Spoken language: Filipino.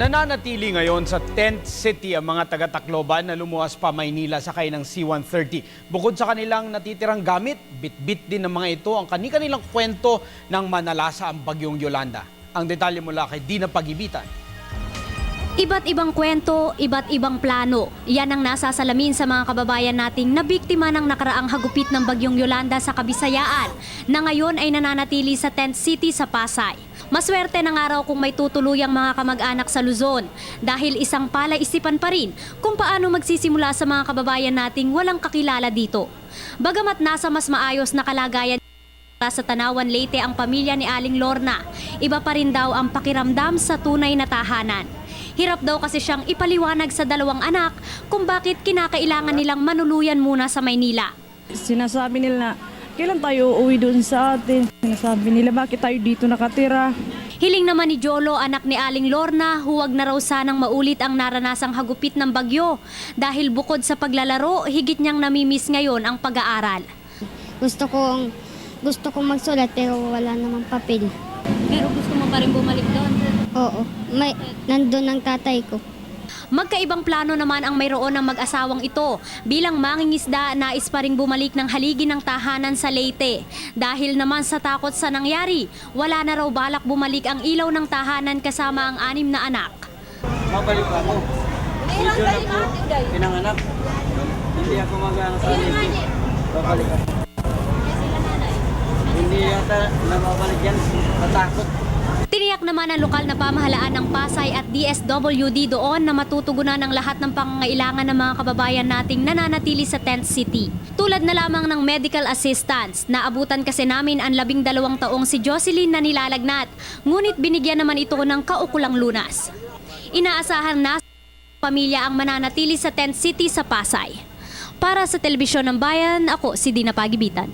Nananatili ngayon sa tent city ang mga taga-Tacloban na lumuwas pa Maynila sakay ng C-130. Bukod sa kanilang natitirang gamit, bit-bit din ng mga ito ang kani-kanilang kwento ng manalasa ang bagyong Yolanda. Ang detalye mula kay Dina Pagibitan. Iba't ibang kwento, iba't ibang plano. Yan ang nasasalamin sa mga kababayan nating nabiktima ng nakaraang hagupit ng bagyong Yolanda sa Kabisayaan na ngayon ay nananatili sa tent city sa Pasay. Maswerte ng araw kung may tutuluyang mga kamag-anak sa Luzon dahil isang palaisipan pa rin kung paano magsisimula sa mga kababayan nating walang kakilala dito. Bagamat nasa mas maayos na kalagayan sa Tanawan, Leyte ang pamilya ni Aling Lorna, iba pa rin daw ang pakiramdam sa tunay na tahanan. Hirap daw kasi siyang ipaliwanag sa dalawang anak kung bakit kinakailangan nilang manuluyan muna sa Maynila. Sinasabi nila, kailan tayo uuwi doon sa atin? Sinasabi nila, bakit tayo dito nakatira? Hiling naman ni Jolo, anak ni Aling Lorna, huwag na raw sanang maulit ang naranasang hagupit ng bagyo dahil bukod sa paglalaro, higit niyang namimiss ngayon ang pag-aaral. Gusto kong magsulat pero wala namang papel. Pero gusto mo pa rin bumalik doon? Oo, nandun ang tatay ko. Magkaibang plano naman ang mayroon ng mag-asawang ito. Bilang mangingisda, nais pa ring bumalik ng haligi ng tahanan sa Leyte. Dahil naman sa takot sa nangyari, wala na raw balak bumalik ang ilaw ng tahanan kasama ang 6 na anak. Mabalik ako. Dito na po pinanganak. Hindi ako mag-ano sa Leyte. Babalik ako. Hindi yata nababalik yan. Natakot. Tiniyak naman ang lokal na pamahalaan ng Pasay at DSWD doon na matutugunan ang lahat ng pangangailangan ng mga kababayan nating nananatili sa tent city. Tulad na lamang ng medical assistance, naabutan kasi namin ang 12 taong si Jocelyn na nilalagnat, ngunit binigyan naman ito ng kaukulang lunas. Inaasahan na pamilya ang mananatili sa tent city sa Pasay. Para sa Telebisyon ng Bayan, ako si Dina Pagibitan.